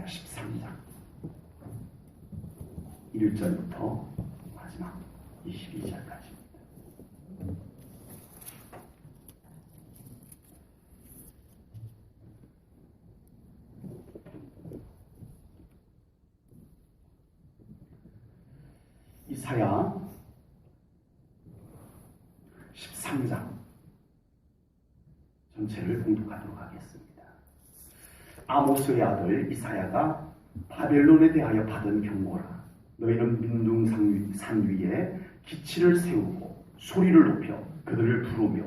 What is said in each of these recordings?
이사야 13장 1절부터 마지막 22절까지입니다. 이사야 13장 전체를 봉독하도록 하겠습니다. 아모스의 아들 이사야가 바벨론에 대하여 받은 경고라. 너희는 민둥산 위에 기치를 세우고 소리를 높여 그들을 부르며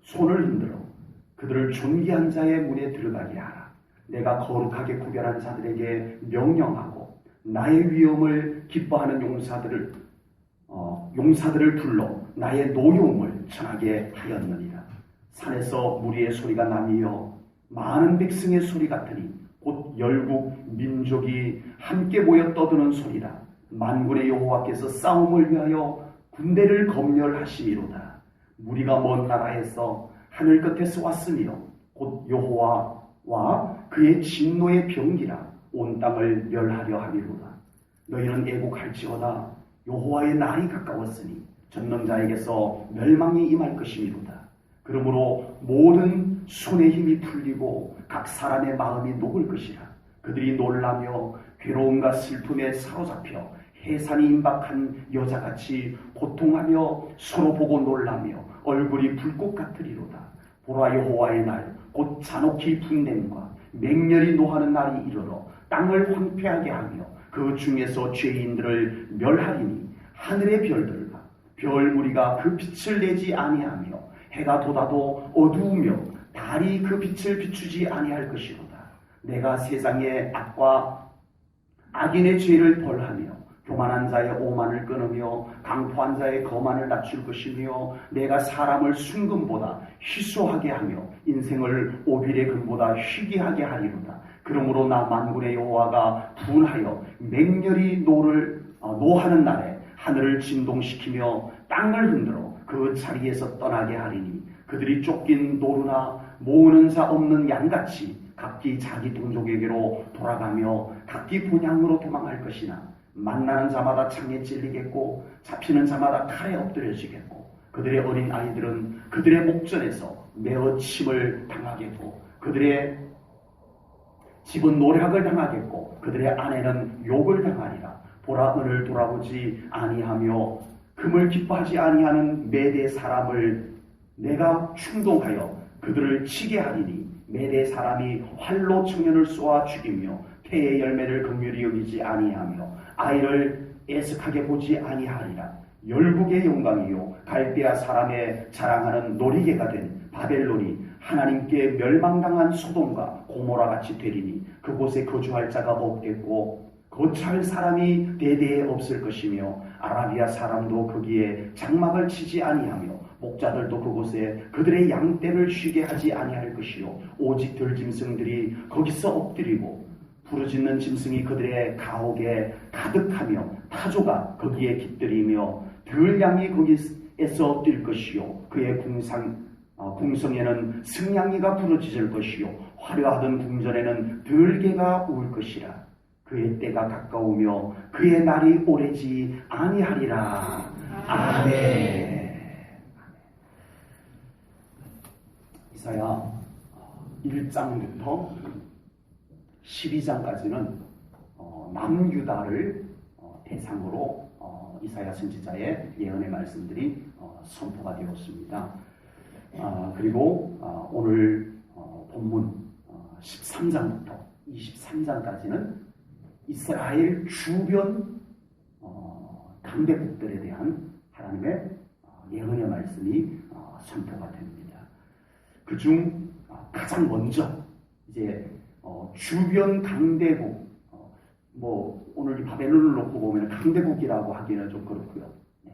손을 흔들어 그들을 존귀한 자의 문에 들어가게 하라. 내가 거룩하게 구별한 자들에게 명령하고 나의 위엄을 기뻐하는 용사들을 불러 나의 노여움을 전하게 하였느니라. 산에서 무리의 소리가 나며 많은 백성의 소리 같으니 곧 열국 민족이 함께 모여 떠드는 소리라. 만군의 여호와께서 싸움을 위하여 군대를 검열하시미로다. 무리가 먼 나라에서 하늘 끝에서 왔으며 곧 여호와와 그의 진노의 병기라 온 땅을 멸하려 하미로다. 너희는 애곡할지어다. 여호와의 날이 가까웠으니 전능자에게서 멸망이 임할 것이미로다. 그러므로 모든 손의 힘이 풀리고 각 사람의 마음이 녹을 것이라. 그들이 놀라며 괴로움과 슬픔에 사로잡혀 해산이 임박한 여자같이 고통하며 서로 보고 놀라며 얼굴이 불꽃 같으리로다. 보라, 여호와의 날 곧 잔혹히 분냄과 맹렬히 노하는 날이 이르러 땅을 황폐하게 하며 그 중에서 죄인들을 멸하리니 하늘의 별들과 별무리가 그 빛을 내지 아니하며 해가 돋아도 어두우며 달이 그 빛을 비추지 아니할 것이로다. 내가 세상의 악과 악인의 죄를 벌하며 교만한 자의 오만을 끊으며 강포한 자의 거만을 낮출 것이며 내가 사람을 순금보다 희소하게 하며 인생을 오빌의 금보다 희귀하게 하리로다. 그러므로 나 만군의 여호와가 분하여 맹렬히 노하는 날에 하늘을 진동시키며 땅을 흔들어 그 자리에서 떠나게 하리니 그들이 쫓긴 노루나 모으는 자 없는 양같이 각기 자기 동족에게로 돌아가며 각기 본향으로 도망할 것이나 만나는 자마다 창에 찔리겠고 잡히는 자마다 칼에 엎드려지겠고 그들의 어린 아이들은 그들의 목전에서 매어 침을 당하겠고 그들의 집은 노략을 당하겠고 그들의 아내는 욕을 당하리라. 보라, 은을 돌아보지 아니하며 금을 기뻐하지 아니하는 메대 사람을 내가 충동하여 그들을 치게 하리니 메대 사람이 활로 청년을 쏘아 죽이며 태의 열매를 긍휼히 여기지 아니하며 아이를 애석하게 보지 아니하리라. 열국의 영광이요 갈대아 사람의 자랑하는 놀이개가 된 바벨론이 하나님께 멸망당한 소돔과 고모라 같이 되리니 그곳에 거주할 자가 없겠고 거처할 사람이 대대에 없을 것이며 아라비아 사람도 거기에 장막을 치지 아니하며 목자들도 그곳에 그들의 양떼를 쉬게 하지 아니할 것이요 오직 들짐승들이 거기서 엎드리고 부르짖는 짐승이 그들의 가옥에 가득하며 타조가 거기에 깃들이며 들양이 거기에서 뛸 것이요 그의 궁성에는 승냥이가 부르짖을 것이요 화려하던 궁전에는 들개가 울 것이라. 그의 때가 가까우며 그의 날이 오래지 아니하리라. 아멘. 이사야 1장부터 12장까지는 남유다를 대상으로 이사야 선지자의 예언의 말씀들이 선포가 되었습니다. 그리고 오늘 본문 13장부터 23장까지는 이스라엘 주변 강대국들에 대한 하나님의 예언의 말씀이 선포가 됩니다. 그중 가장 먼저 이제 주변 강대국, 오늘 이 바벨론을 놓고 보면 강대국이라고 하기는 좀 그렇고요. 네.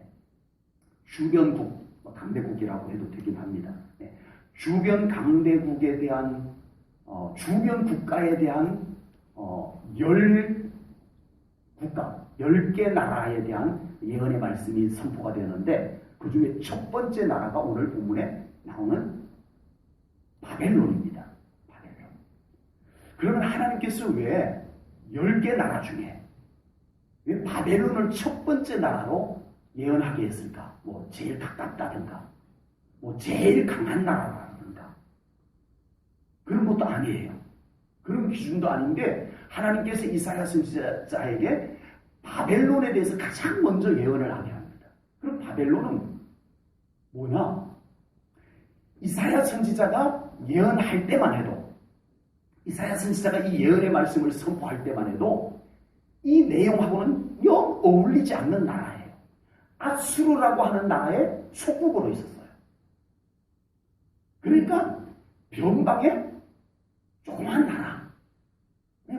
주변국, 강대국이라고 해도 되긴 합니다. 네. 주변 강대국에 대한, 주변 국가에 대한 10개 나라에 대한 예언의 말씀이 선포가 되는데 그 중에 첫 번째 나라가 오늘 본문에 나오는 바벨론입니다. 바벨론. 그러면 하나님께서 왜 10개 나라 중에 왜 바벨론을 첫 번째 나라로 예언하게 했을까? 뭐 제일 가깝다든가 뭐 제일 강한 나라라든가 그런 것도 아니에요. 그런 기준도 아닌데 하나님께서 이사야 선지자에게 바벨론에 대해서 가장 먼저 예언을 하게 합니다. 그럼 바벨론은 뭐냐? 이사야 선지자가 예언할 때만 해도 이사야 선지자가 이 예언의 말씀을 선포할 때만 해도 이 내용하고는 영 어울리지 않는 나라예요. 아수르라고 하는 나라의 속국으로 있었어요. 그러니까 변방에 조그만 나라,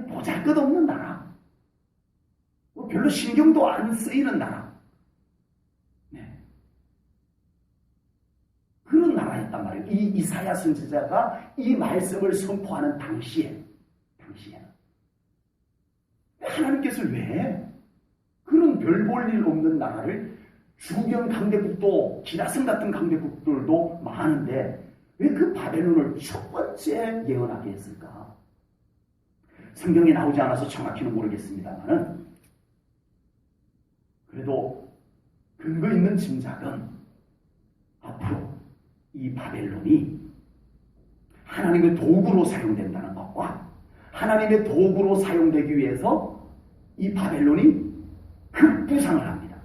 보잘것없는 나라, 별로 신경도 안 쓰이는 나라, 그런 나라였단 말이에요. 이 이사야 선지자가 이 말씀을 선포하는 당시에는 하나님께서 왜 그런 별 볼 일 없는 나라를 주변 강대국도 기라성 같은 강대국들도 많은데 왜 그 바벨론을 첫 번째 예언하게 했을까? 성경에 나오지 않아서 정확히는 모르겠습니다만은 그래도 근거 있는 짐작은 앞으로 이 바벨론이 하나님의 도구로 사용된다는 것과 하나님의 도구로 사용되기 위해서 이 바벨론이 급부상을 합니다.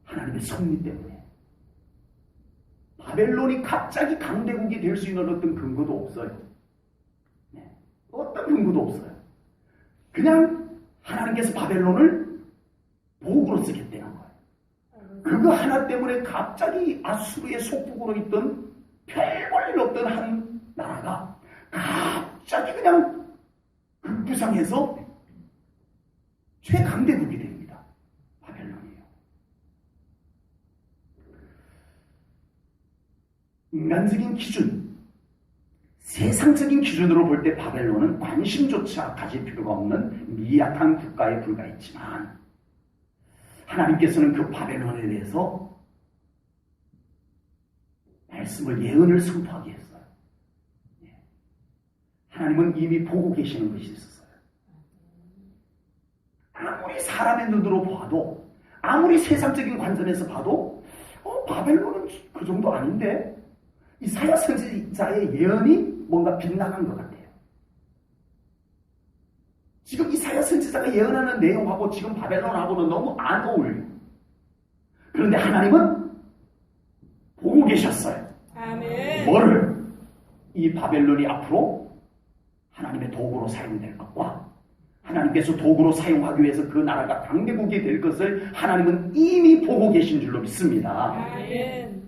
하나님의 섭리 때문에. 바벨론이 갑자기 강대국이 될 수 있는 어떤 근거도 없어요. 어떤 근거도 없어요. 그냥 하나님께서 바벨론을 도구로 쓰겠다는 거예요. 그거 하나 때문에 갑자기 아수르의 속국으로 있던 별 볼 일 없던 한 나라가 갑자기 그냥 급부상해서 최강대국이 됩니다. 바벨론이에요. 인간적인 기준, 세상적인 기준으로 볼 때 바벨론은 관심조차 가질 필요가 없는 미약한 국가에 불과했지만 하나님께서는 그 바벨론에 대해서 말씀을 예언을 선포하게 했어요. 하나님은 이미 보고 계시는 것이 있었어요. 아무리 사람의 눈으로 봐도 아무리 세상적인 관점에서 봐도 바벨론은 그 정도 아닌데 이사야 선지자의 예언이 뭔가 빗나간 것 같아요. 지금 이사야 선지자가 예언하는 내용하고 지금 바벨론하고는 너무 안 어울려요. 그런데 하나님은 보고 계셨어요. 아멘. 뭐를? 이 바벨론이 앞으로 하나님의 도구로 사용될 것과 하나님께서 도구로 사용하기 위해서 그 나라가 강대국이 될 것을 하나님은 이미 보고 계신 줄로 믿습니다. 아멘.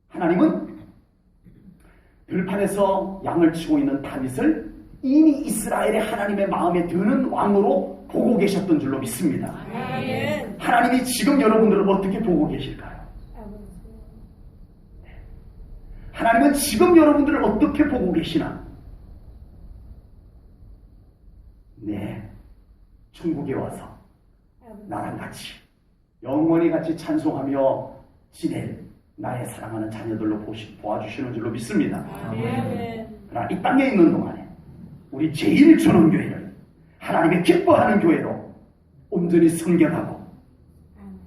하나님은 들판에서 양을 치고 있는 다윗을 이미 이스라엘의 하나님의 마음에 드는 왕으로 보고 계셨던 줄로 믿습니다. 아멘. 하나님이 지금 여러분들을 어떻게 보고 계실까요? 하나님은 지금 여러분들을 어떻게 보고 계시나? 네, 천국에 와서 나랑 같이 영원히 같이 찬송하며 지낼 나의 사랑하는 자녀들로 보아주시는 줄로 믿습니다. 아멘. 그러나 이 땅에 있는 동안에 우리 제1전원교회를 하나님의 기뻐하는 교회로 온전히 섬겨가고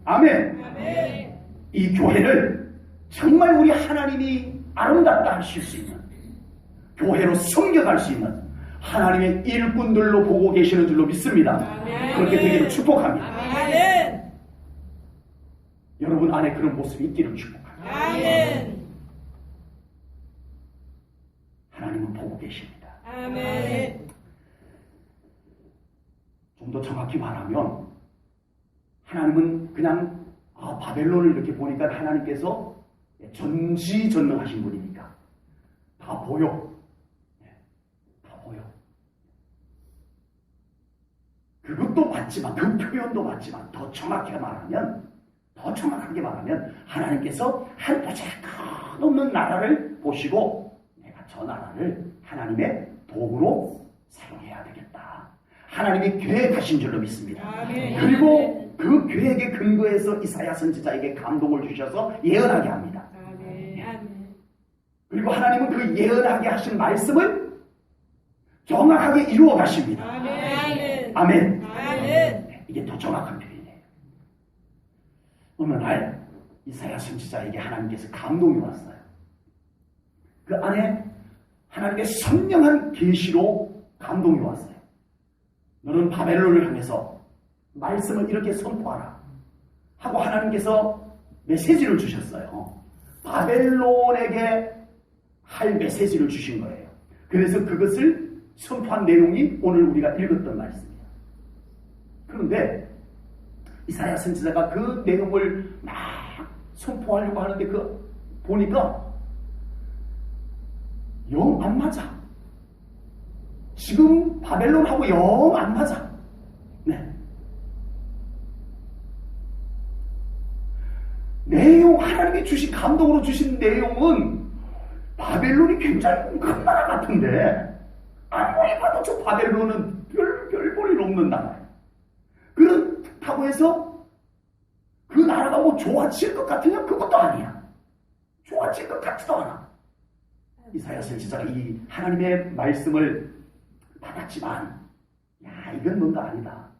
아멘. 아멘. 이 교회를 정말 우리 하나님이 아름답다 하실 수 있는 교회로 섬겨갈 수 있는 하나님의 일꾼들로 보고 계시는 줄로 믿습니다. 아멘. 그렇게 되기를 축복합니다. 아멘. 여러분 안에 그런 모습이 있기를 축복합니다. 아멘. 하나님은 보고 계십니다. 아멘. 좀 더 정확히 말하면 하나님은 그냥 바벨론을 이렇게 보니까 하나님께서 전지전능하신 분이니까 다 보여. 다 보여. 그것도 맞지만 그 표현도 맞지만 더 정확하게 말하면 하나님께서 한 보잘것없는 나라를 보시고 내가 저 나라를 하나님의 도구로 사용해야 되겠다. 하나님이 계획하신 줄로 믿습니다. 아멘. 그리고 그 계획의 근거에서 이사야 선지자에게 감동을 주셔서 예언하게 합니다. 아멘. 아멘. 그리고 하나님은 그 예언하게 하신 말씀을 정확하게 이루어 가십니다. 아멘. 아멘. 아멘. 이게 더 정확한 표현이에요. 어느 날 이사야 선지자에게 하나님께서 감동이 왔어요. 그 안에 하나님의 선명한 계시로 감동이 왔어요. 너는 바벨론을 향해서 말씀을 이렇게 선포하라 하고 하나님께서 메시지를 주셨어요. 바벨론에게 할 메시지를 주신 거예요. 그래서 그것을 선포한 내용이 오늘 우리가 읽었던 말씀이에요. 그런데 이사야 선지자가 그 내용을 막 선포하려고 하는데 보니까 영 안 맞아. 지금 바벨론하고 영 안 맞아. 네. 내용, 하나님이 주신, 감동으로 주신 내용은 바벨론이 굉장히 큰 나라 같은데, 아무리 봐도 저 바벨론은 별 볼일 없는 나라예요. 그렇다고 해서 그 나라가 뭐 좋아질 것 같으냐? 그것도 아니야. 좋아질 것 같지도 않아. 이사야 선지자가 이 하나님의 말씀을 받았지만, 야, 이건 뭔가 아니다.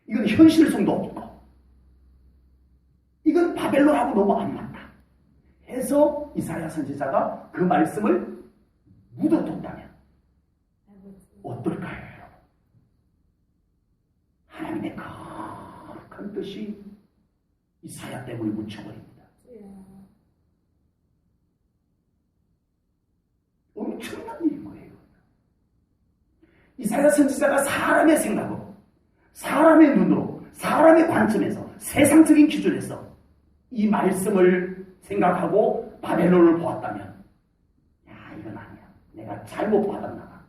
이건 현실성도 없고, 이건 바벨론하고 너무 안 맞다. 해서 이사야 선지자가 그 말씀을 묻어뒀다면 어떨까요, 여러분? 하나님의 거룩한 뜻이 이사야 때문에 묻혀버립니다. 엄청난 일인 거예요. 이사야 선지자가 사람의 생각으로, 사람의 눈으로, 사람의 관점에서, 세상적인 기준에서 이 말씀을 생각하고 바벨론을 보았다면, 야, 이건 아니야. 내가 잘못 받았나 봐.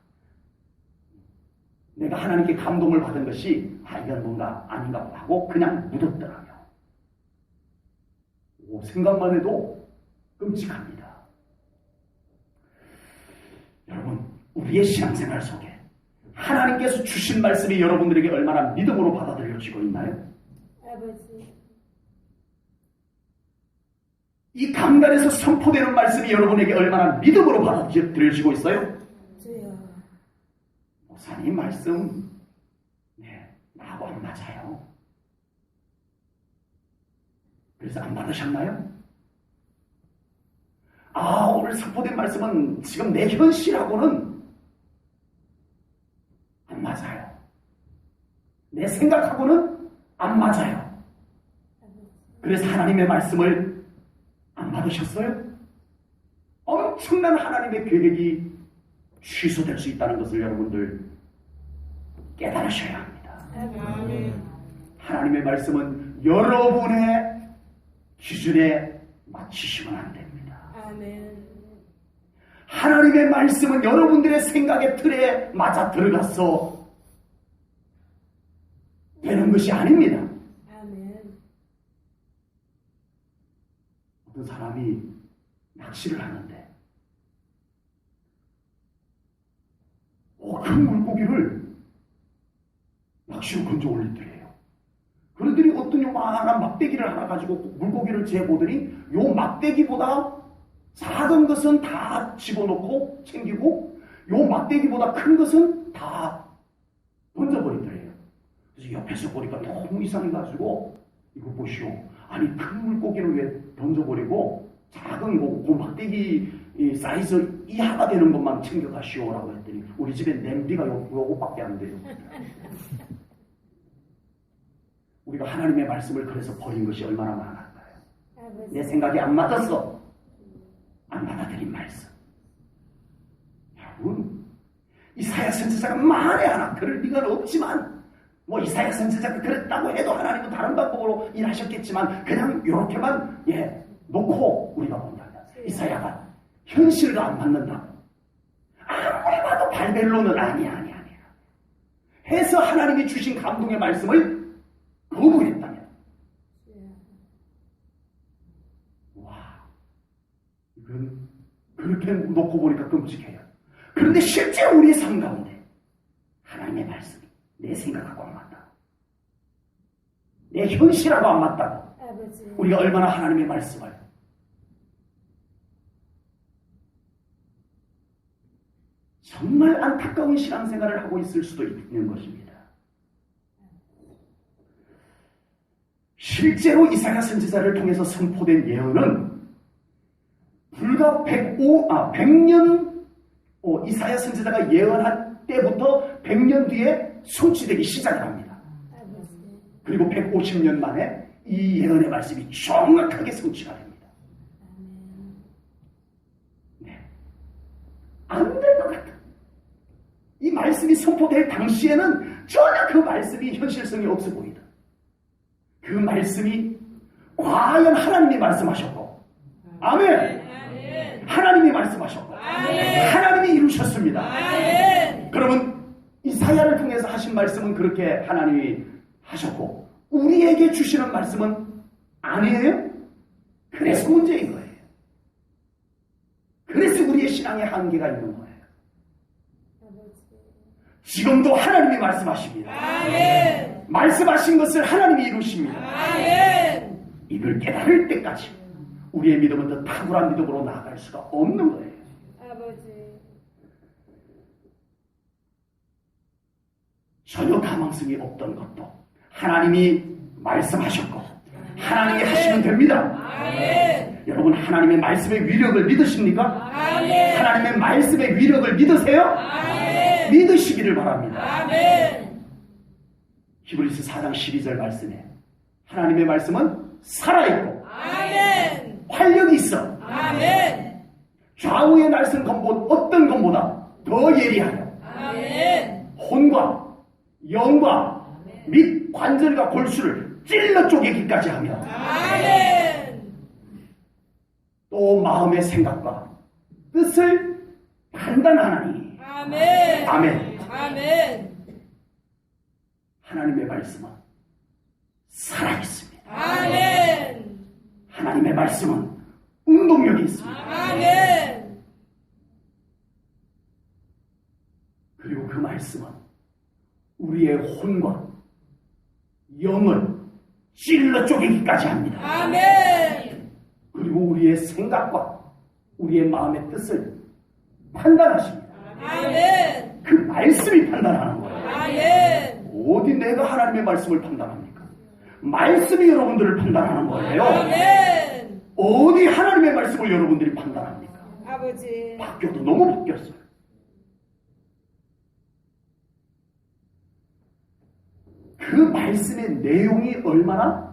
내가 하나님께 감동을 받은 것이, 이건 뭔가 아닌가 봐 하고 그냥 묻었더라며. 생각만 해도 끔찍합니다. 여러분, 우리의 신앙생활 속에 하나님께서 주신 말씀이 여러분들에게 얼마나 믿음으로 받아들여지고 있나요? 아버지. 이 강단에서 선포되는 말씀이 여러분에게 얼마나 믿음으로 받아들여지고 있어요? 주여. 목사님 말씀, 나하고 안 맞아요. 그래서 안 받으셨나요? 오늘 선포된 말씀은 지금 내 현실하고는 안 맞아요. 내 생각하고는 안 맞아요. 그래서 하나님의 말씀을 안 받으셨어요? 엄청난 하나님의 계획이 취소될 수 있다는 것을 여러분들 깨달으셔야 합니다. 아멘. 하나님의 말씀은 여러분의 기준에 맞추시면 안 됩니다. 아멘. 하나님의 말씀은 여러분들의 생각의 틀에 맞아 들어가서 되는 것이 아닙니다. 아멘. 어떤 사람이 낚시를 하는데 큰 물고기를 낚시로 건져 올리더래요. 그러더니 어떤 요만한 막대기를 하나 가지고 물고기를 재보더니 요 막대기보다 작은 것은 다 집어넣고 챙기고 요 막대기보다 큰 것은 다 던져버리더래요. 그래서 옆에서 보니까 너무 이상해가지고 이거 보시오. 아니 큰 물고기를 왜 던져버리고 작은 거, 그 막대기 사이즈 이하가 되는 것만 챙겨가시오라고 했더니 우리 집에 냄비가 요거밖에 안 돼요. 우리가 하나님의 말씀을 그래서 버린 것이 얼마나 많을까요? 아버지. 내 생각이 안 맞았어. 안 받아들인 말씀. 여러분, 이사야 선지자가 만에 하나 그럴 리가 없지만 뭐 이사야 선지자가 그랬다고 해도 하나님은 다른 방법으로 일하셨겠지만 그냥 이렇게만 놓고 우리가 본다면 이사야가 현실과 안 맞는다. 아무리 봐도 바벨론은 아니야. 해서 하나님이 주신 감동의 말씀을 거부했다면 이건 그렇게 놓고 보니까 끔찍해요. 그런데 실제 우리의 삶 가운데 하나님의 말씀이 내 생각하고 안 맞다. 내 현실하고 안 맞다고. 아버지. 우리가 얼마나 하나님의 말씀을 정말 안타까운 신앙생활을 하고 있을 수도 있는 것입니다. 실제로 이사야 선지자를 통해서 선포된 예언은 불과 100년 이사야 선지자가 예언한 때부터 100년 뒤에 성취되기 시작을 합니다. 그리고 150년 만에 이 예언의 말씀이 정확하게 성취가 됩니다. 네. 안 될 것 같아. 이 말씀이 선포될 당시에는 전혀 그 말씀이 현실성이 없어 보이다. 그 말씀이 과연 하나님이 말씀하셨고, 아멘. 하나님이 말씀하셨고, 하나님이 이루셨습니다. 그러면 이사야를 통해서 하신 말씀은 그렇게 하나님이 하셨고, 우리에게 주시는 말씀은 아니에요? 그래서 문제인 거예요. 그래서 우리의 신앙에 한계가 있는 거예요. 지금도 하나님이 말씀하십니다. 아멘. 말씀하신 것을 하나님이 이루십니다. 아멘. 이걸 깨달을 때까지 우리의 믿음은 더 탁월한 믿음으로 나아갈 수가 없는 거예요. 아버지. 전혀 가망성이 없던 것도 하나님이 말씀하셨고 하나님이 하시면 됩니다. 아멘. 여러분, 하나님의 말씀의 위력을 믿으십니까? 아멘. 하나님의 말씀의 위력을 믿으세요? 아멘. 믿으시기를 바랍니다. 아멘. 히브리서 4장 12절 말씀에 하나님의 말씀은 살아있고 아멘. 활력이 있어 아멘. 좌우의 날선 검보 어떤 검보다 더 예리하여 아멘. 혼과 영과 및 관절과 골수를 찔러 쪼개기까지 하며 아멘. 또 마음의 생각과 뜻을 판단하나니. 아멘. 아멘. 아멘. 하나님의 말씀은 살아있습니다. 아멘. 하나님의 말씀은 운동력이 있습니다. 아멘. 그리고 그 말씀은 우리의 혼과 영을 찔러 쪼개기까지 합니다. 아멘. 그리고 우리의 생각과 우리의 마음의 뜻을 판단하십니다. 아멘. 그 말씀이 판단하는 거예요. 아멘. 어디 내가 하나님의 말씀을 판단합니까? 말씀이 여러분들을 판단하는 거예요. 아멘. 어디 하나님의 말씀을 여러분들이 판단합니까? 아버지. 바뀌어도 너무 바뀌었어요. 그 말씀의 내용이 얼마나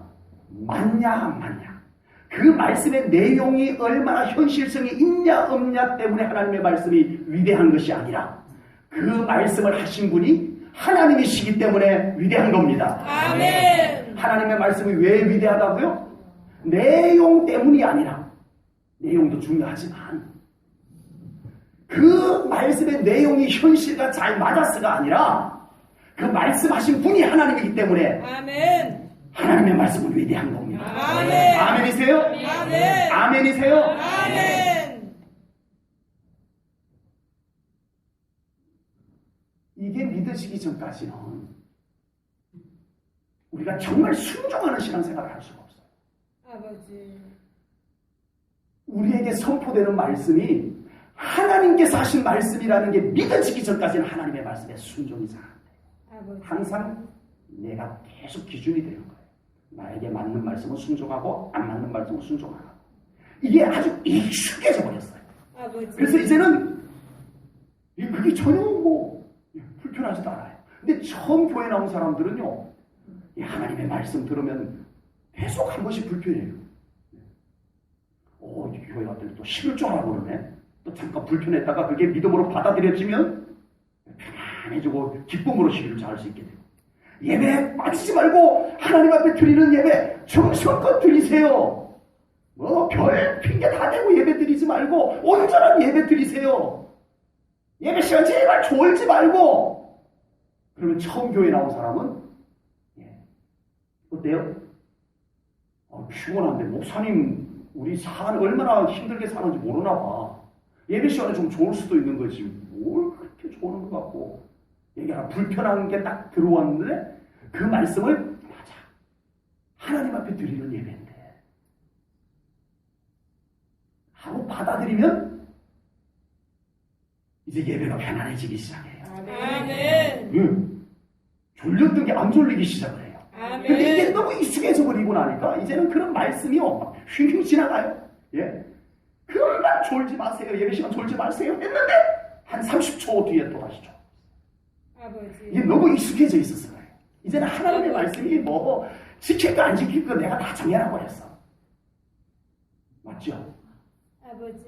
맞냐 안 맞냐, 그 말씀의 내용이 얼마나 현실성이 있냐 없냐 때문에 하나님의 말씀이 위대한 것이 아니라 그 말씀을 하신 분이 하나님이시기 때문에 위대한 겁니다. 아멘. 하나님의 말씀이 왜 위대하다고요? 내용 때문이 아니라, 내용도 중요하지만 그 말씀의 내용이 현실과 잘 맞았어가 아니라 그 말씀하신 분이 하나님이기 때문에 아멘. 하나님의 말씀은 위대한 겁니다. 아멘. 아멘이세요? 아멘. 아멘이세요? 아멘. 이게 믿으시기 전까지는 우리가 정말 순종하는 신앙생활을 할 수가 없어요. 아버지. 우리에게 선포되는 말씀이 하나님께서 하신 말씀이라는 게 믿어지기 전까지는 하나님의 말씀에 순종이 잘 안 돼요. 아버지. 항상 내가 계속 기준이 되는 거예요. 나에게 맞는 말씀은 순종하고 안 맞는 말씀은 순종하고. 이게 아주 익숙해져 버렸어요. 아버지. 그래서 이제는 그게 전혀 불편하지도 않아요. 근데 처음 교회 나온 사람들은요, 이 하나님의 말씀 들으면 계속 한 번씩 불편해요. 교회 갔더니 또 식을 줄 알아 그러네. 또 잠깐 불편했다가 그게 믿음으로 받아들여지면 편안해지고 기쁨으로 시기를 잘할 수 있게 돼요. 예배에 빠지지 말고 하나님 앞에 드리는 예배 정성껏 드리세요. 별 핑계 다 대고 예배 드리지 말고 온전한 예배 드리세요. 예배 시간 제발 졸지 말고. 그러면 처음 교회 나온 사람은 어때요? 피곤한데 목사님 우리 얼마나 힘들게 사는지 모르나 봐. 예배 시간에 좀 좋을 수도 있는 거지. 뭘 그렇게 좋은 것 같고. 얘기하나 불편한 게 딱 들어왔는데 그 말씀을 맞아. 하나님 앞에 드리는 예배인데 하고 받아들이면 이제 예배가 편안해지기 시작해요. 아멘. 예. 졸렸던 게 안 졸리기 시작을 해요. 근데 이게 아멘. 너무 익숙해져 버리고 나니까 이제는 그런 말씀이요 휙휙 지나가요. 예. 그러니까 졸지 마세요. 예배 시간 졸지 마세요. 했는데 한 30초 뒤에 또 다시 졸. 이게 아버지. 너무 익숙해져 있었어요. 이제는 하나님의 말씀이 뭐 지킬까 안 지킬까 내가 다 정해놔 버렸어. 맞죠? 아버지.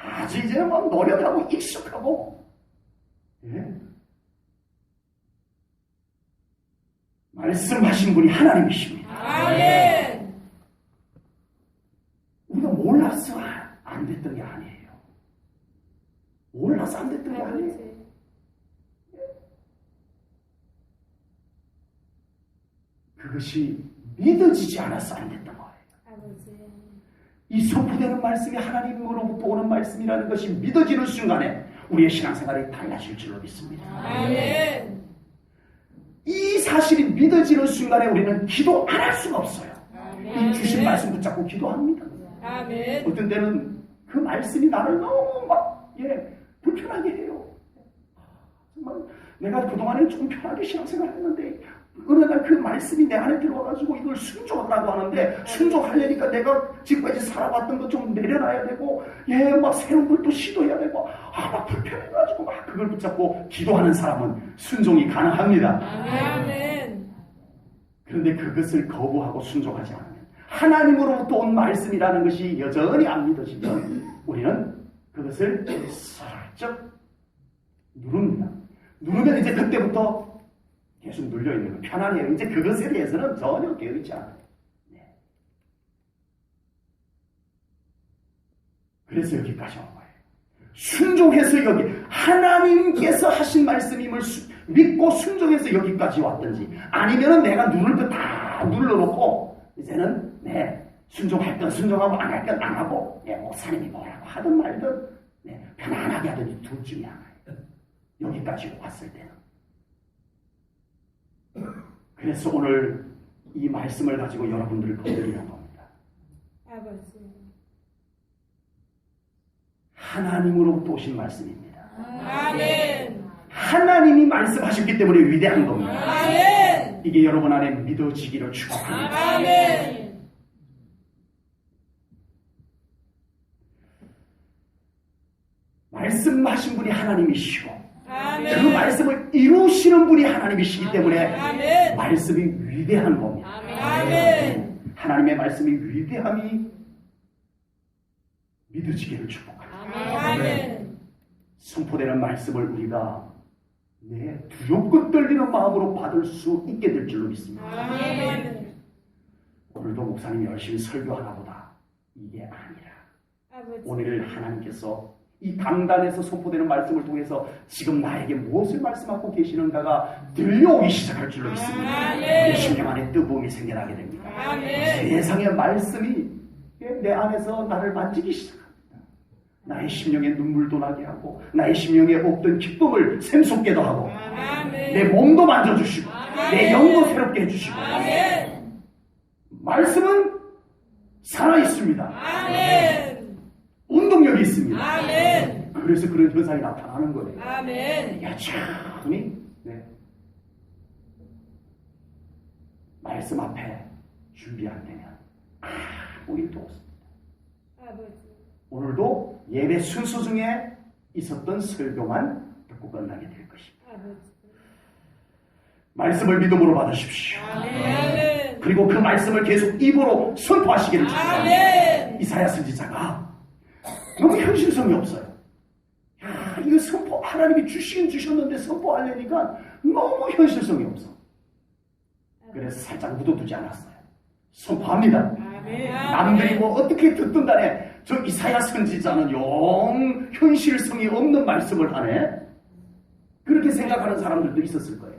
아주 이제는 막 노력하고 익숙하고 예? 말씀하신 분이 하나님이십니다. 아멘. 우리가 몰라서 안 됐던 게 아니에요. 몰라서 안 됐던 게 아니에요. 아버지. 그것이 믿어지지 않아서 안 됐던 거예요. 아버지. 이 선포되는 말씀이 하나님으로부터 오는 말씀이라는 것이 믿어지는 순간에 우리의 신앙생활이 달라질 줄로 믿습니다. 아멘. 이 사실이 믿어지는 순간에 우리는 기도 안 할 수가 없어요. 아멘. 이 주신 말씀 붙잡고 기도합니다. 아멘. 어떤 때는 그 말씀이 나를 너무 불편하게 해요. 정말 내가 그동안에 좀 편하게 신앙생활 했는데 어느 날 그 말씀이 내 안에 들어와가지고 이걸 순종하라고 하는데 순종하려니까 내가 지금까지 살아왔던 것 좀 내려놔야 되고 막 새로운 걸 또 시도해야 되고 막 불편해가지고 막 그걸 붙잡고 기도하는 사람은 순종이 가능합니다. 아멘. 그런데 그것을 거부하고 순종하지 않으면 하나님으로부터 온 말씀이라는 것이 여전히 안 믿어지면 우리는 그것을 살짝 누릅니다. 누르면 이제 그때부터 계속 눌려있는 거 편안해요. 이제 그것에 대해서는 전혀 게으르지 않아요. 네. 그래서 여기까지 온 거예요. 순종해서 여기 하나님께서 하신 말씀임을 믿고 순종해서 여기까지 왔든지 아니면은 내가 누를 거 다 눌러놓고 이제는 순종할 건 순종하고 안 할 건 안 하고 목사님이 뭐라고 하든 말든 편안하게 하든지 둘 중에 하나예요. 여기까지 왔을 때는. 그래서 오늘 이 말씀을 가지고 여러분들을 건드리는 겁니다. 아버지. 하나님으로부터 오신 말씀입니다. 아멘. 하나님이 말씀하셨기 때문에 위대한 겁니다. 아멘. 이게 여러분 안에 믿어지기를 축복합니다. 아멘. 말씀하신 분이 하나님이시고 아멘. 그 말씀을 이루시는 분이 하나님이시기 때문에 아멘. 말씀이 위대한 겁니다. 아멘. 하나님의 말씀이 위대함이 믿어지기를 축복합니다. 아멘. 선포되는 말씀을 우리가 두렵고 떨리는 마음으로 받을 수 있게 될 줄로 믿습니다. 아멘. 오늘도 목사님이 열심히 설교하나 보다. 이게 아니라 아버지. 오늘 하나님께서 이 강단에서 선포되는 말씀을 통해서 지금 나에게 무엇을 말씀하고 계시는가가 들려오기 시작할 줄로 믿습니다. 아멘. 내 심령 안에 뜨거움이 생겨나게 됩니다. 아멘. 세상의 말씀이 내 안에서 나를 만지기 시작합니다. 나의 심령에 눈물도 나게 하고 나의 심령에 없던 기쁨을 샘솟게도 하고 아멘. 내 몸도 만져주시고 내 영도 새롭게 해주시고 아멘. 말씀은 살아있습니다. 아멘. 운동력이 있습니다. 아멘. 그래서 그런 현상이 나타나는 거예요. 아멘. 여전히 말씀 앞에 준비 안 되면 아무 일도 없습니다. 아버지. 오늘도 예배 순서 중에 있었던 설교만 듣고 끝나게 될 것입니다. 아버지. 말씀을 믿음으로 받으십시오. 아멘. 그리고 그 말씀을 계속 입으로 선포하시기를 축복합니다. 아멘. 이사야 선지자가 너무 현실성이 없어요. 이거 선포 하나님이 주시긴 주셨는데 선포하려니까 너무 현실성이 없어. 그래서 살짝 묻어두지 않았어요. 선포합니다. 아멘. 남들이 뭐 어떻게 듣든 간에 저 이사야 선지자는 영 현실성이 없는 말씀을 하네. 그렇게 생각하는 사람들도 있었을 거예요.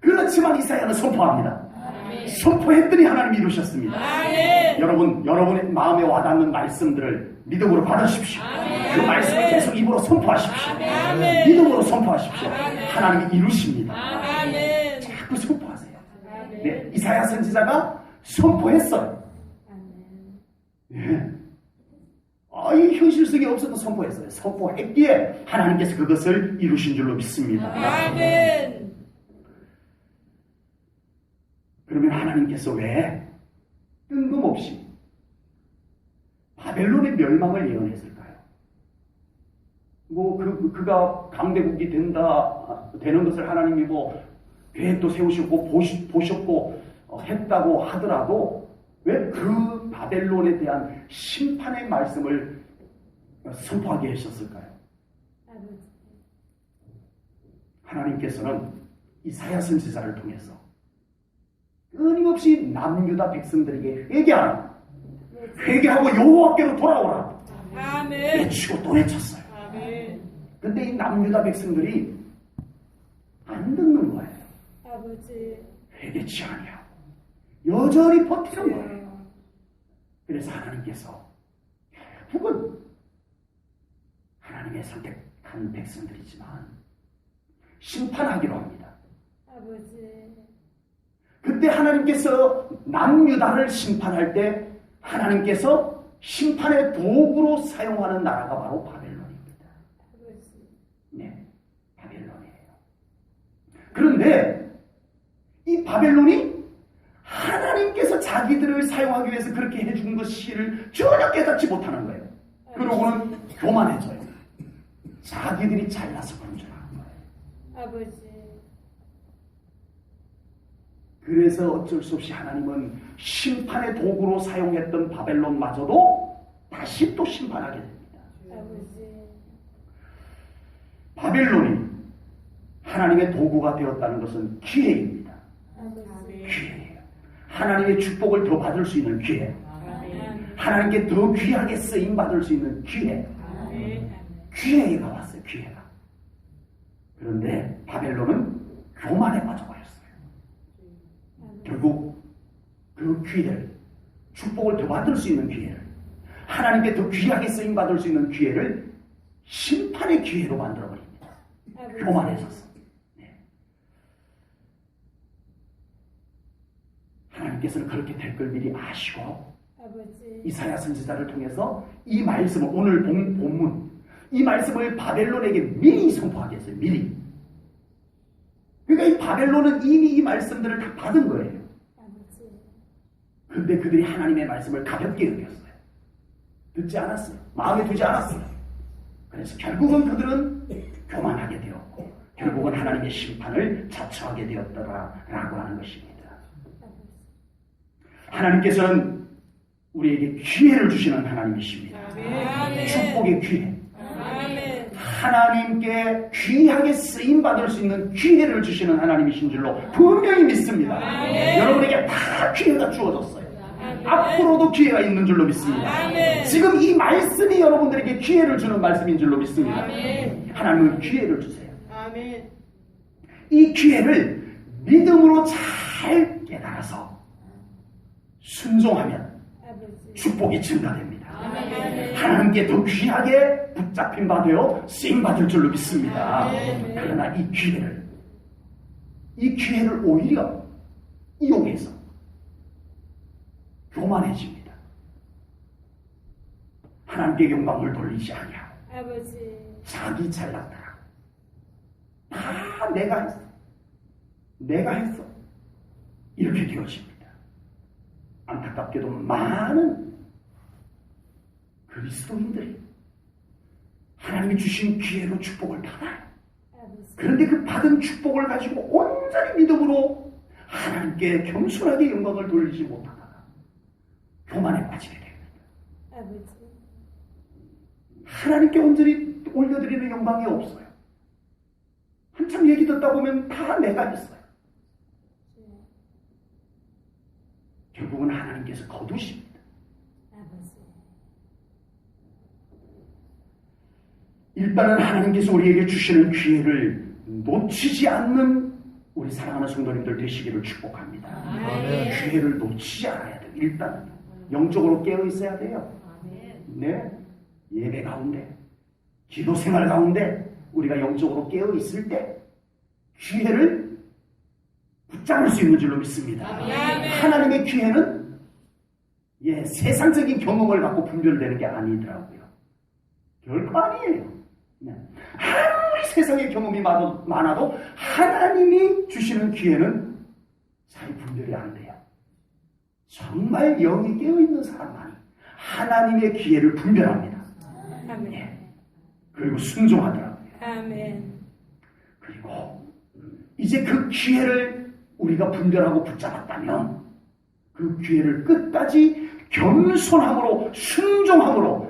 그렇지만 이사야는 선포합니다. 아멘. 선포했더니 하나님이 이루셨습니다. 아멘. 여러분의 마음에 와닿는 말씀들을 믿음으로 받으십시오. 아멘. 그 말씀을 계속 입으로 선포하십시오. 아멘. 믿음으로 선포하십시오. 아멘. 하나님이 이루십니다. 아멘. 자꾸 선포하세요. 아멘. 이사야 선지자가 선포했어요. 아멘. 예. 이 현실성이 없어도 선포했어요. 선포했기에 하나님께서 그것을 이루신 줄로 믿습니다. 아멘. 그러면 하나님께서 왜 뜬금없이 바벨론의 멸망을 예언했을까요? 그가 강대국이 되는 것을 하나님이 계획도 세우셨고 보셨고 했다고 하더라도 왜 그 바벨론에 대한 심판의 말씀을 선포하게 하셨을까요? 하나님께서는 이사야 선지자를 통해서 끊임없이 남유다 백성들에게 회개하고 여호와께로 돌아오라 아멘. 외치고 또 외쳤어요. 아멘. 근데 이 남유다 백성들이 안 듣는 거예요. 아버지. 회개치 아니하고 여전히 버티는 거예요. 그래서 하나님께서 결국은 하나님의 선택한 백성들이지만 심판하기로 합니다. 아버지. 그때 하나님께서 남유다를 심판할 때 하나님께서 심판의 도구로 사용하는 나라가 바로 바벨론입니다. 아버지. 네, 바벨론이에요. 그런데 이 바벨론이 하나님께서 자기들을 사용하기 위해서 그렇게 해준 것을 전혀 깨닫지 못하는 거예요. 그러고는 교만해져요. 자기들이 잘나서 그런 줄 아는 거예요. 아버지. 그래서 어쩔 수 없이 하나님은 심판의 도구로 사용했던 바벨론마저도 다시 또 심판하게 됩니다. 아버지. 바벨론이 하나님의 도구가 되었다는 것은 기회입니다. 아버지. 기회예요. 하나님의 축복을 더 받을 수 있는 기회. 아멘. 하나님께 더 귀하게 쓰임 받을 수 있는 기회. 아멘. 기회가 왔어요. 기회가. 그런데 바벨론은 교만에 빠져버렸어요. 결국 그 기회를, 축복을 더 받을 수 있는 기회를, 하나님께 더 귀하게 쓰임 받을 수 있는 기회를 심판의 기회로 만들어버립니다. 교만해졌어. 네. 하나님께서는 그렇게 될 걸 미리 아시고 아버지. 이사야 선지자를 통해서 이 말씀을, 오늘 본문 이 말씀을 바벨론에게 미리 선포하게 했어요. 미리. 그러니까 이 바벨론은 이미 이 말씀들을 다 받은 거예요. 아버지. 근데 그들이 하나님의 말씀을 가볍게 여겼어요. 듣지 않았어요. 마음에 두지 않았어요. 그래서 결국은 그들은 교만하게 되었고 결국은 하나님의 심판을 자처하게 되었더라라고 하는 것입니다. 하나님께서는 우리에게 기회를 주시는 하나님이십니다. 아멘. 축복의 기회. 아멘. 하나님께 귀하게 쓰임받을 수 있는 기회를 주시는 하나님이신 줄로 분명히 믿습니다. 아멘. 여러분에게 다 기회가 주어졌어요. 아멘. 앞으로도 기회가 있는 줄로 믿습니다. 아멘. 지금 이 말씀이 여러분들에게 기회를 주는 말씀인 줄로 믿습니다. 아멘. 하나님은 기회를 주세요. 아멘. 이 기회를 믿음으로 잘 깨달아서 순종하면 아버지. 축복이 증가됩니다. 아멘. 하나님께 더 귀하게 붙잡힌 바 되어 쓰임받을 줄로 믿습니다. 아멘. 그러나 이 기회를 오히려 이용해서 교만해집니다. 하나님께 영광을 돌리지 아니하고 아버지. 자기 잘났다라고 다 내가 했어 이렇게 되어집니다. 안타깝게도 많은 그리스도인들이 하나님이 주신 기회로 축복을 받아요. 아버지. 그런데 그 받은 축복을 가지고 온전히 믿음으로 하나님께 겸손하게 영광을 돌리지 못하다가 교만에 빠지게 됩니다. 아버지. 하나님께 온전히 올려드리는 영광이 없어요. 한참 얘기 듣다 보면 다 내가 했어요. 결국은 하나님께서 거두십니다. 아버지. 일단은 하나님께서 우리에게 주시는 기회를 놓치지 않는 우리 사랑하는 성도님들 되시기를 축복합니다. 아멘. 기회를 놓치지 않아야 돼요. 일단 영적으로 깨어 있어야 돼요. 네, 예배 가운데, 기도 생활 가운데 우리가 영적으로 깨어 있을 때 기회를 붙잡을 수 있는 줄로 믿습니다. 아멘. 하나님의 기회는 세상적인 경험을 갖고 분별되는 게 아니더라고요. 결코 아니에요. 네. 아무리 세상의 경험이 많아도 하나님이 주시는 기회는 잘 분별이 안 돼요. 정말 영이 깨어있는 사람만이 하나님의 기회를 분별합니다. 아멘. 네. 그리고 순종하더라고요. 아멘. 그리고 이제 그 기회를 우리가 분별하고 붙잡았다면 그 기회를 끝까지 겸손함으로 순종함으로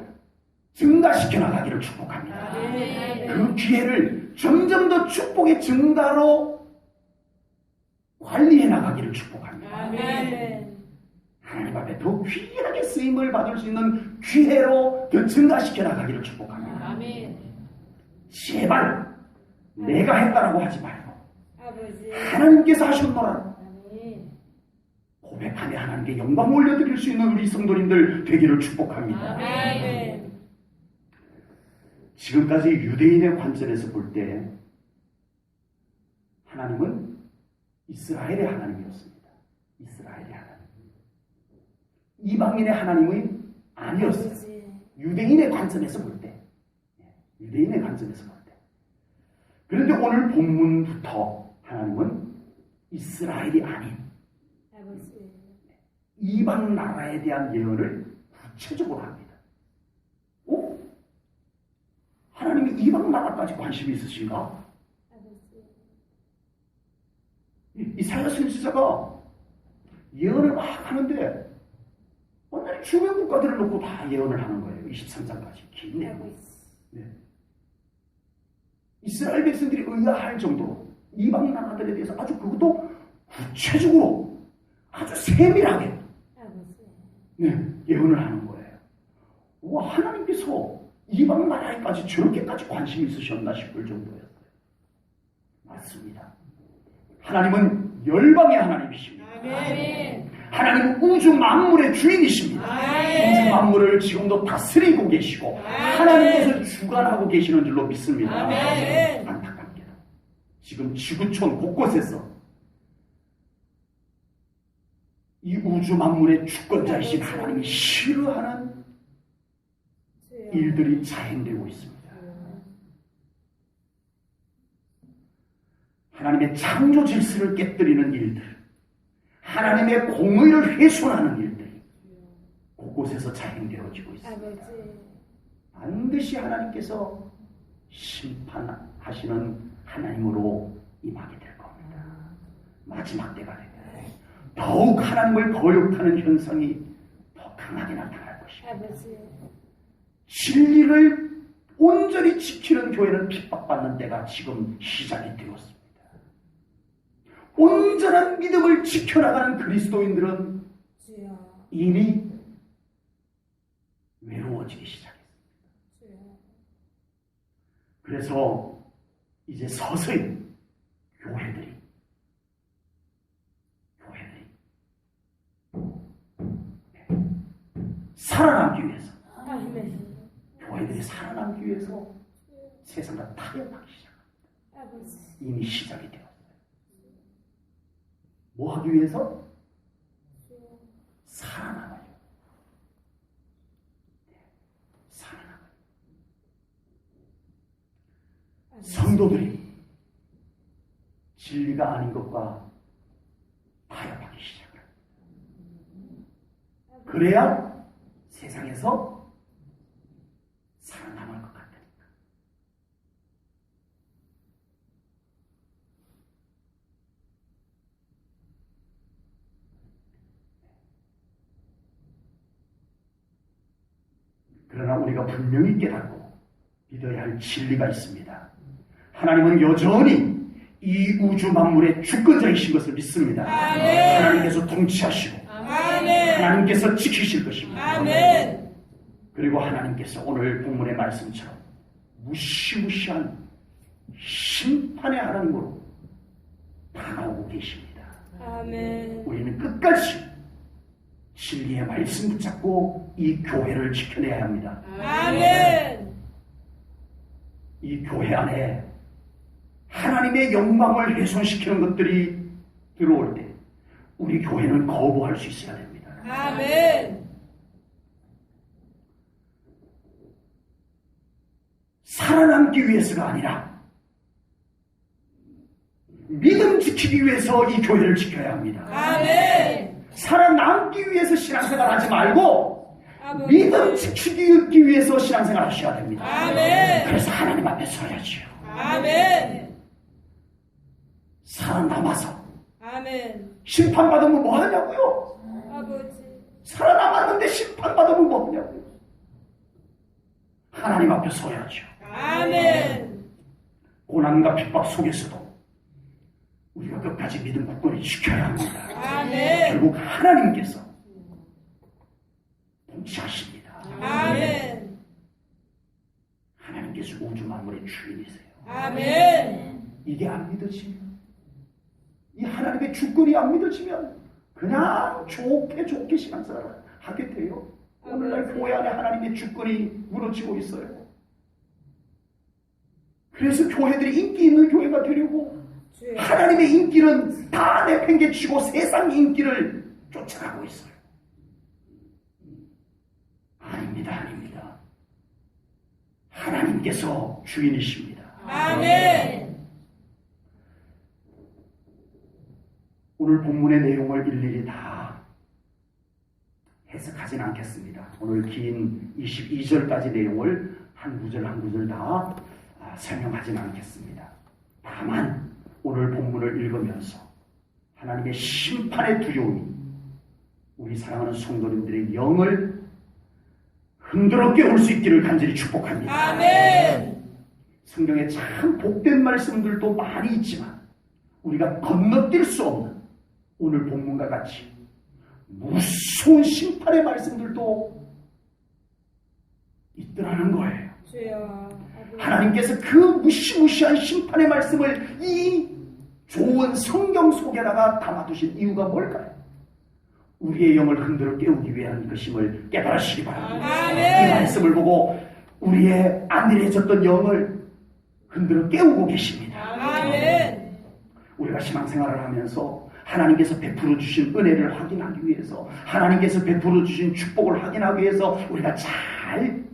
증가시켜 나가기를 축복합니다. 아멘. 그 기회를 점점 더 축복의 증가로 관리해 나가기를 축복합니다. 아멘. 하나님 앞에 더 귀하게 쓰임을 받을 수 있는 기회로 더 증가시켜 나가기를 축복합니다. 아멘. 제발 내가 했다라고 하지 말고 아버지. 하나님께서 하셨노라 아멘. 고백하며 하나님께 영광 올려드릴 수 있는 우리 성도님들 되기를 축복합니다. 아멘. 지금까지 유대인의 관점에서 볼 때 하나님은 이스라엘의 하나님이었습니다. 이스라엘의 하나님. 이방인의 하나님은 아니었어요. 아버지. 유대인의 관점에서 볼 때. 유대인의 관점에서 볼 때. 그런데 오늘 본문부터 하나님은 이스라엘이 아닌 아버지. 이방 나라에 대한 예언을 구체적으로 합니다. 어? 하나님이 이방 나라까지 관심이 있으신가? 아버지. 이사야 선지자가 예언을 막 하는데 완전히 주변 국가들을 놓고 다 예언을 하는 거예요. 23장까지 긴 내용. 아버지. 네. 이스라엘 백성들이 의아할 정도로 이방 나라들에 대해서 아주 그것도 구체적으로 아주 세밀하게 아버지. 예언을 하는 거예요. 와, 하나님께서 이방 나라에까지 저렇게까지 관심이 있으셨나 싶을 정도였어요. 맞습니다. 하나님은 열방의 하나님이십니다. 아멘. 하나님은 우주 만물의 주인이십니다. 아멘. 우주 만물을 지금도 다스리고 계시고 아멘. 하나님께서 주관하고 계시는 줄로 믿습니다. 아멘. 안타깝게도 지금 지구촌 곳곳에서 이 우주 만물의 주권자이신 하나님이 싫어하는 주여. 일들이 자행되고 있습니다. 하나님의 창조 질서를 깨뜨리는 일들, 하나님의 공의를 훼손하는 일들이 곳곳에서 자행되어지고 있습니다. 아버지. 반드시 하나님께서 심판하시는 하나님으로 임하게 될 겁니다. 마지막 때가 되면 더욱 하나님을 거역하는 현상이 더 강하게 나타날 것입니다. 아버지. 진리를 온전히 지키는 교회는 핍박받는 때가 지금 시작이 되었습니다. 온전한 믿음을 지켜나가는 그리스도인들은 주여. 이미 외로워지기 시작했습니다. 주여. 그래서 이제 서서히 교회들이 살아남기 위해서 아멘. 교회들이 살아남기 위해서 세상과 타협하기 시작합니다. 아버지. 이미 시작이 되었어요. 뭐 하기 위해서? 살아남아요. 살아남아요. 성도들이 진리가 아닌 것과 타협하기 시작합니다. 그래야 세상에서 살아남을 것 같으니까. 그러나 우리가 분명히 깨닫고 믿어야 할 진리가 있습니다. 하나님은 여전히 이 우주 만물의 주권자이신 것을 믿습니다. 아멘. 하나님께서 통치하시고 아멘. 하나님께서 지키실 것입니다. 아멘. 그리고 하나님께서 오늘 본문의 말씀처럼 무시무시한 심판의 하나님으로 다가오고 계십니다. 아멘. 우리는 끝까지 진리의 말씀 붙잡고 이 교회를 지켜내야 합니다. 아멘. 이 교회 안에 하나님의 영광을 훼손시키는 것들이 들어올 때 우리 교회는 거부할 수 있어야 됩니다. 아멘. 살아남기 위해서가 아니라 믿음 지키기 위해서 이 교회를 지켜야 합니다. 아멘. 살아남기 위해서 신앙생활 하지 말고 아버지. 믿음 지키기 위해서 신앙생활 하셔야 됩니다. 아멘. 그래서 하나님 앞에 서야지요. 아멘. 살아남아서 아멘. 심판받으면 뭐 하냐고요? 아버지. 살아남았는데 심판받으면 뭐 하냐고요? 하나님 앞에 서야죠. 아멘. 고난과 핍박 속에서도 우리가 끝까지 믿음 굳건히 지켜야 합니다. 아멘. 결국 하나님께서 통치하십니다. 아멘. 하나님께서 우주 만물의 주인이세요. 아멘. 이게 안 믿어지면, 이 하나님의 주권이 안 믿어지면 그냥 좋게 신앙생활을 하게 돼요. 오늘날 교회 안에 하나님의 주권이 무너지고 있어요. 그래서 교회들이 인기 있는 교회가 되려고 주여. 하나님의 인기는 다 내팽개치고 세상 인기를 쫓아가고 있어요. 아닙니다. 하나님께서 주인이십니다. 아멘. 오늘 본문의 내용을 일일이 다 해석하진 않겠습니다. 오늘 긴 22절까지 내용을 한 구절 한 구절 다 설명하진 않겠습니다. 다만 오늘 본문을 읽으면서 하나님의 심판의 두려움이 우리 사랑하는 성도님들의 영을 흔들어 깨울 수 있기를 간절히 축복합니다. 아멘. 성경에 참 복된 말씀들도 많이 있지만 우리가 건너뛸 수 없는 오늘 본문과 같이 무서운 심판의 말씀들도 있더라는 거예요. 주여. 하나님께서 그 무시무시한 심판의 말씀을 이 좋은 성경 속에다가 담아두신 이유가 뭘까요? 우리의 영을 흔들어 깨우기 위한 것임을 깨달으시기 바랍니다. 아멘. 이 말씀을 보고 우리의 안일해졌던 영을 흔들어 깨우고 계십니다. 아멘. 우리가 신앙생활을 하면서 하나님께서 베풀어 주신 은혜를 확인하기 위해서, 하나님께서 베풀어 주신 축복을 확인하기 위해서 우리가 잘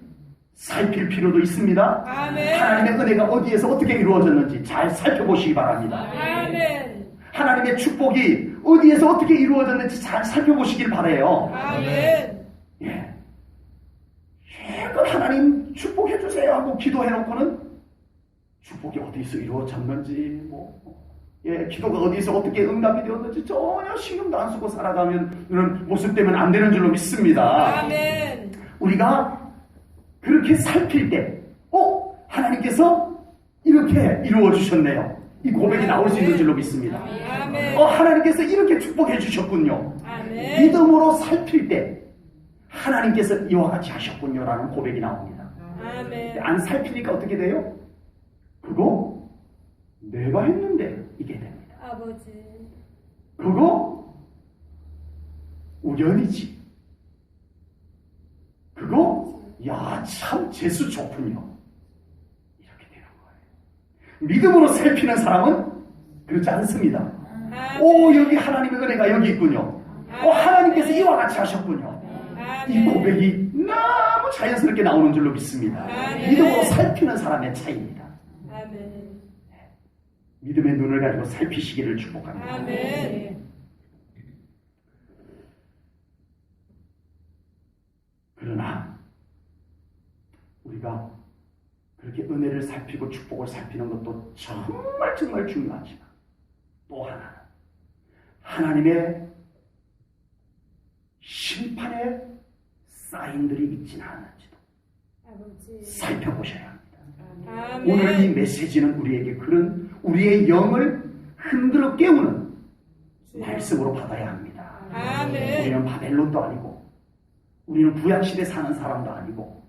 살필 필요도 있습니다. 아멘. 하나님의 은혜가 어디에서 어떻게 이루어졌는지 잘 살펴보시기 바랍니다. 아멘. 하나님의 축복이 어디에서 어떻게 이루어졌는지 잘 살펴보시길 바라요. 아멘. 예. 실컷 하나님 축복해 주세요 하고 기도해놓고는 축복이 어디서 이루어졌는지 기도가 어디서 어떻게 응답이 되었는지 전혀 신경도 안 쓰고 살아가면 이런 모습 때문에 안 되는 줄로 믿습니다. 아멘. 우리가 그렇게 살필 때 하나님께서 이렇게 이루어 주셨네요. 이 고백이 나올 수 있는 줄로 믿습니다. 아멘. 하나님께서 이렇게 축복해 주셨군요. 아멘. 믿음으로 살필 때 하나님께서 이와 같이 하셨군요 라는 고백이 나옵니다. 아멘. 안 살피니까 어떻게 돼요? 그거 내가 했는데 이게 됩니다. 아버지. 그거 우연이지. 그거 참 재수 좋군요. 이렇게 되는 거예요. 믿음으로 살피는 사람은 그렇지 않습니다. 여기 하나님의 은혜가 여기 있군요. 하나님께서 이와 같이 하셨군요. 이 고백이 너무 자연스럽게 나오는 줄로 믿습니다. 믿음으로 살피는 사람의 차이입니다. 아멘. 믿음의 눈을 가지고 살피시기를 축복합니다. 아멘. 그러나 우리가 그렇게 은혜를 살피고 축복을 살피는 것도 정말 중요하지만 또 하나는 하나님의 심판의 사인들이 있지는 않은지도 아버지. 살펴보셔야 합니다. 아멘. 오늘 이 메시지는 우리에게 그런 우리의 영을 흔들어 깨우는 말씀으로 받아야 합니다. 아멘. 우리는 바벨론도 아니고 우리는 구약시대 사는 사람도 아니고,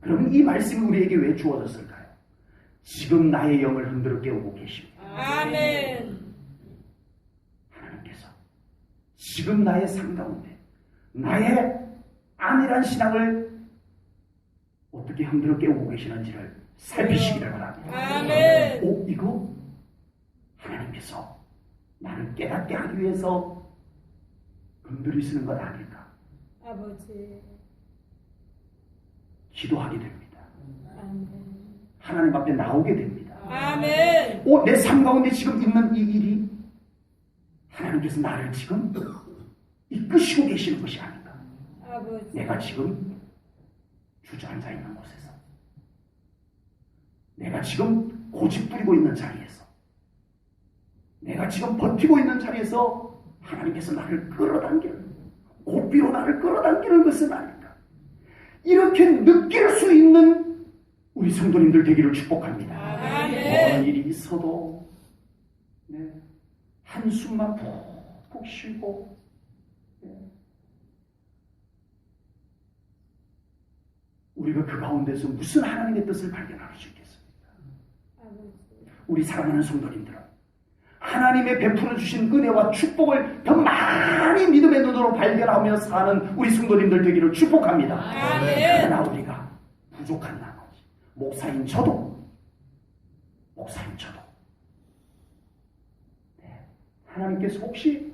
그러면 이 말씀이 우리에게 왜 주어졌을까요? 지금 나의 영을 흔들어 깨우고 계십니다. 아멘. 하나님께서 지금 나의 삶 가운데 나의 안일한 신앙을 어떻게 흔들어 깨우고 계시는지를 살피시기를 바랍니다. 아멘. 이거 하나님께서 나를 깨닫게 하기 위해서 흔들리시는 것 아닐까? 아버지. 기도하게 됩니다. 하나님 앞에 나오게 됩니다. 아멘. 내 삶 가운데 지금 있는 이 일이 하나님께서 나를 지금 이끄시고 계시는 것이 아닌가. 아버지. 내가 지금 주저앉아 있는 곳에서, 내가 지금 고집 부리고 있는 자리에서, 내가 지금 버티고 있는 자리에서 하나님께서 나를 끌어당기는, 고삐로 나를 끌어당기는 것은 아닌가. 이렇게 느낄 수 있는 우리 성도님들 되기를 축복합니다. 아멘. 어느 일이 있어도 한숨만 푹푹 쉬고 우리가 그 가운데서 무슨 하나님의 뜻을 발견할 수 있겠습니까? 우리 사랑하는 성도님들은 하나님의 베풀어 주신 은혜와 축복을 더 많이 믿음의 눈으로 발견하며 사는 우리 성도님들 되기를 축복합니다. 그러나 우리가 부족한 나머지 목사인 저도 하나님께서 혹시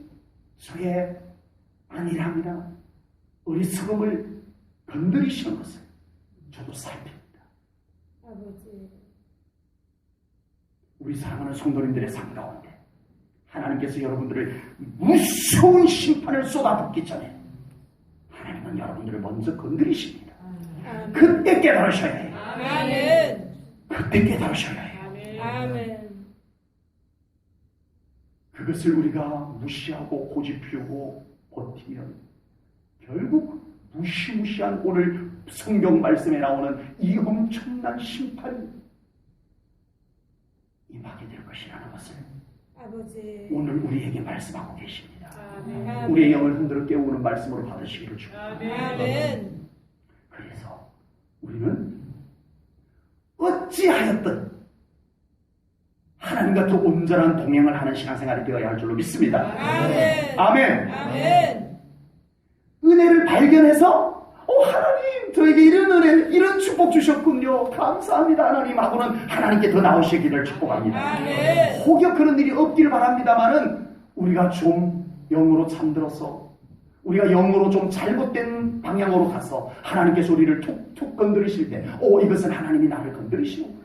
저의 안일함이나 어리석음을 건드리시는 것을 저도 살핍니다. 우리 사랑하는 성도님들의 삶 가운데 하나님께서 여러분들을 무서운 심판을 쏟아붓기 전에 하나님은 여러분들을 먼저 건드리십니다. 그때 깨달으셔야 해요. 아멘. 그때 깨달으셔야 해요. 아멘. 그것을 우리가 무시하고 고집 피우고 버티면 결국 무시무시한 오늘 성경 말씀에 나오는 이 엄청난 심판이 임하게 될 것이라는 것을 아버지. 오늘 우리에게 말씀하고 계십니다. 아멘. 우리의 영을 흔들어 깨우는 말씀으로 받으시기를 축복합니다. 아멘. 그래서 우리는 어찌하였든 하나님과 더 온전한 동행을 하는 신앙생활이 되어야 할 줄로 믿습니다. 아멘. 아멘. 아멘. 은혜를 발견해서 하나님 저에게 이런 은혜 이런 축복 주셨군요. 감사합니다 하나님 하고는 하나님께 더 나오시기를 축복합니다. 아멘. 혹여 그런 일이 없기를 바랍니다마는 우리가 좀 영으로 잠들어서 우리가 영으로 좀 잘못된 방향으로 가서 하나님께서 우리를 툭툭 건드리실 때 이것은 하나님이 나를 건드리시는구나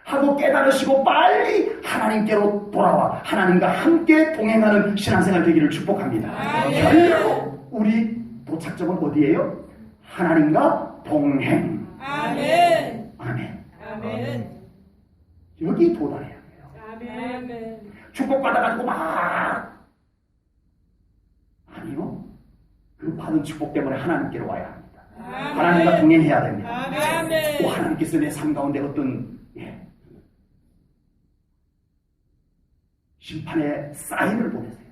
하고 깨달으시고 빨리 하나님께로 돌아와 하나님과 함께 동행하는 신앙생활 되기를 축복합니다. 결국 우리 도착점은 어디예요? 하나님과 동행. 아멘. 아멘. 아멘. 여기 도달해야 돼요. 아멘. 축복받아가지고 아니요. 그 받은 축복 때문에 하나님께로 와야 합니다. 하나님과 동행해야 됩니다. 아멘. 하나님께서 내 삶 가운데 어떤 심판의 사인을 보내세요.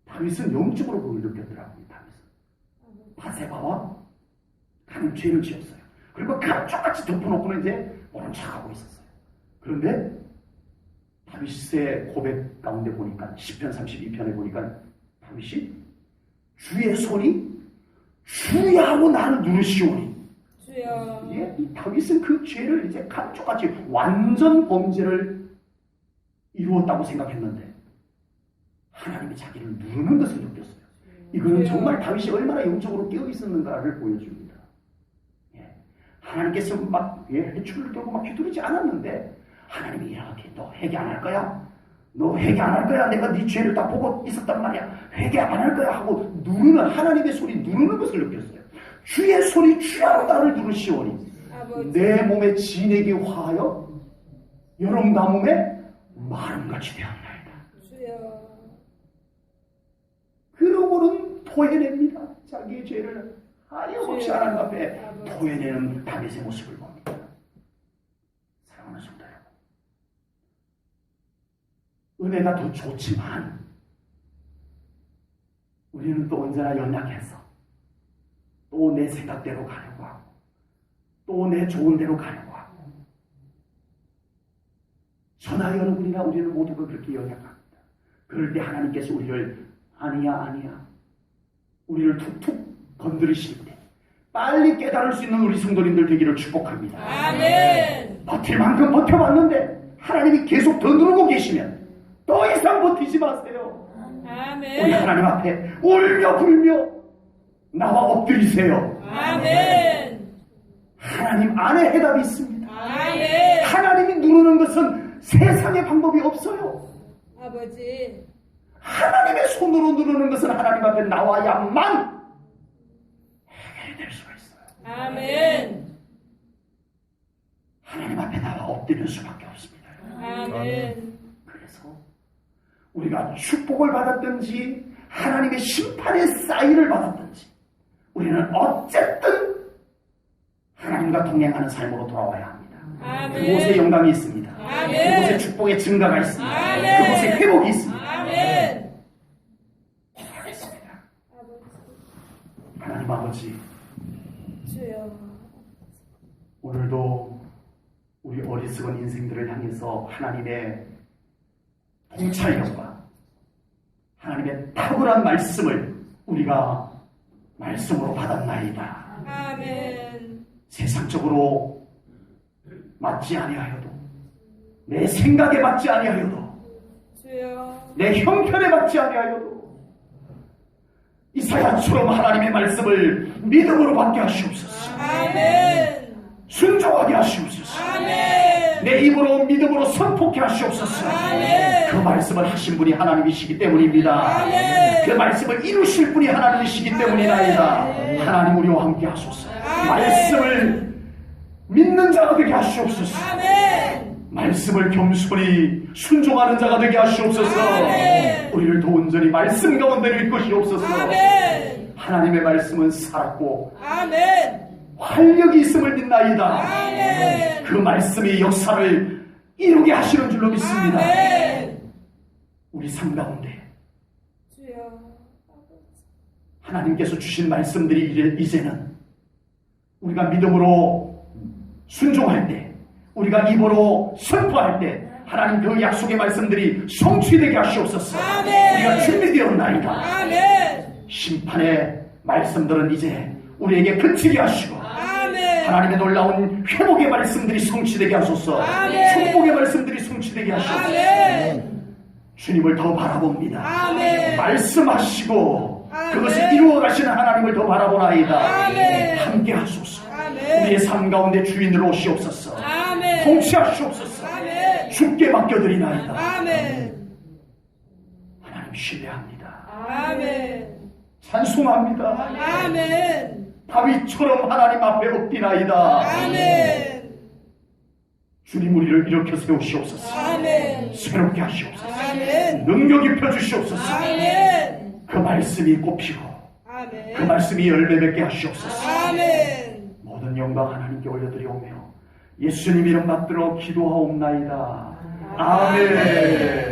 다윗은 영적으로 그걸 느꼈더라고요. 다윗은 바세바와 가는 죄를 지었어요. 그리고 감쪽같이 덮어놓고는 이제 모른 척하고 있었어요. 그런데 다윗의 고백 가운데 보니까 10편 32편에 보니까 다윗이 주의 손이 주야 하고 나를 누르시오니 주여. 이 다윗은 그 죄를 이제 감쪽같이 완전 범죄를 이루었다고 생각했는데 하나님이 자기를 누르는 것을 느꼈어요. 이거는 정말 다윗이 얼마나 영적으로 깨어 있었는가를 보여줍니다. 하나님께서 막 해초를 들고 막 휘두르지 않았는데 하나님이 이렇게 너 회개 안 할 거야? 너 회개 안 할 거야? 내가 네 죄를 다 보고 있었단 말이야. 회개 안 할 거야? 하고 누르는 하나님의 손이 누르는 것을 느꼈어요. 주의 손이 주야로 나를 누르시오니 내 몸에 진액이 화하여 여름 가뭄에 마름같이 되었나이다. 주여. 그러고는 토해냅니다. 자기의 죄를 하염없이 하나님 앞에 토해내는 다윗의 모습을 봅니다. 사랑하는 성도 여러분, 은혜가 더 좋지만 우리는 또 언제나 연약해서 또 내 생각대로 가려고 하고 또 내 좋은 대로 가려고 하고 저나 여러분이나 우리는 모두가 그렇게 연약합니다. 그럴 때 하나님께서 우리를 아니야 우리를 툭툭 건드리실 때 빨리 깨달을 수 있는 우리 성도님들 되기를 축복합니다. 아멘. 버틸 만큼 버텨봤는데 하나님이 계속 더 누르고 계시면 더 이상 버티지 마세요. 우리 아멘. 하나님 앞에 울며 불며 나와 엎드리세요. 아멘. 하나님 안에 해답이 있습니다. 아멘. 하나님이 누르는 것은 세상의 방법이 없어요. 아버지. 하나님의 손으로 누르는 것은 하나님 앞에 나와야만 해결될 수가 있어요. 아멘. 하나님 앞에 나와 엎드릴 수밖에 없습니다. 아멘. 그래서 우리가 축복을 받았든지 하나님의 심판의 사인을 받았든지 우리는 어쨌든 하나님과 동행하는 삶으로 돌아와야 합니다. 아멘. 그곳에 영광이 있습니다. 아멘. 그곳에 축복의 증가가 있습니다. 아멘. 그곳에 회복이 있습니다. 아멘. 하겠습니다. 아버지. 하나님 아버지, 주여. 오늘도 우리 어리석은 인생들을 향해서 하나님의 통찰력과 하나님의 탁월한 말씀을 우리가 말씀으로 받았나이다. 아멘. 세상적으로 맞지 아니하여도 내 생각에 맞지 아니하여도 주여. 내 형편에 맞지 아니하여도 이사야처럼 하나님의 말씀을 믿음으로 받게 하시옵소서. 아멘. 순종하게 하시옵소서. 아멘. 내 입으로 믿음으로 선포케 하시옵소서. 아멘. 그 말씀을 하신 분이 하나님이시기 때문입니다. 아멘. 그 말씀을 이루실 분이 하나님이시기 때문이나이다. 아멘. 하나님 우리와 함께 하소서. 아멘. 말씀을 믿는 자가 되게 하시옵소서. 아멘. 말씀을 겸손히 순종하는 자가 되게 하시옵소서. 아멘. 우리를 더 온전히 말씀 가운데를 이끄시옵소서. 아멘. 하나님의 말씀은 살았고 아멘. 활력이 있음을 믿나이다. 아멘. 그 말씀이 역사를 이루게 하시는 줄로 믿습니다. 아멘. 우리 삶 가운데 주여. 하나님께서 주신 말씀들이 이제는 우리가 믿음으로 순종할 때, 우리가 입으로 선포할 때 하나님 그 약속의 말씀들이 성취되게 하시옵소서. 아멘. 우리가 준비되었나이다. 아멘. 심판의 말씀들은 이제 우리에게 그치게 하시고 아멘. 하나님의 놀라운 회복의 말씀들이 성취되게 하소서. 아멘. 축복의 말씀들이 성취되게 하소서. 아멘. 주님을 더 바라봅니다. 아멘. 말씀하시고 아멘. 그것을 이루어 가시는 하나님을 더 바라보나이다. 아멘. 함께 하소서. 아멘. 우리의 삶 가운데 주인으로 오시옵소서. 아멘. 통치하시옵소서. 아멘. 주께 맡겨드리나이다. 아멘. 하나님 신뢰합니다. 아멘. 찬송합니다. 아멘. 다윗처럼 하나님 앞에 엎디나이다. 아멘. 주님 우리를 일으켜 세우시옵소서. 아멘. 새롭게 하시옵소서. 아멘. 능력 입혀 주시옵소서. 아멘. 그 말씀이 꼽히고 그 아멘. 말씀이 열매 맺게 하시옵소서. 아멘. 모든 영광 하나님께 올려드리오며 예수님 이름 받들어 기도하옵나이다. 아멘.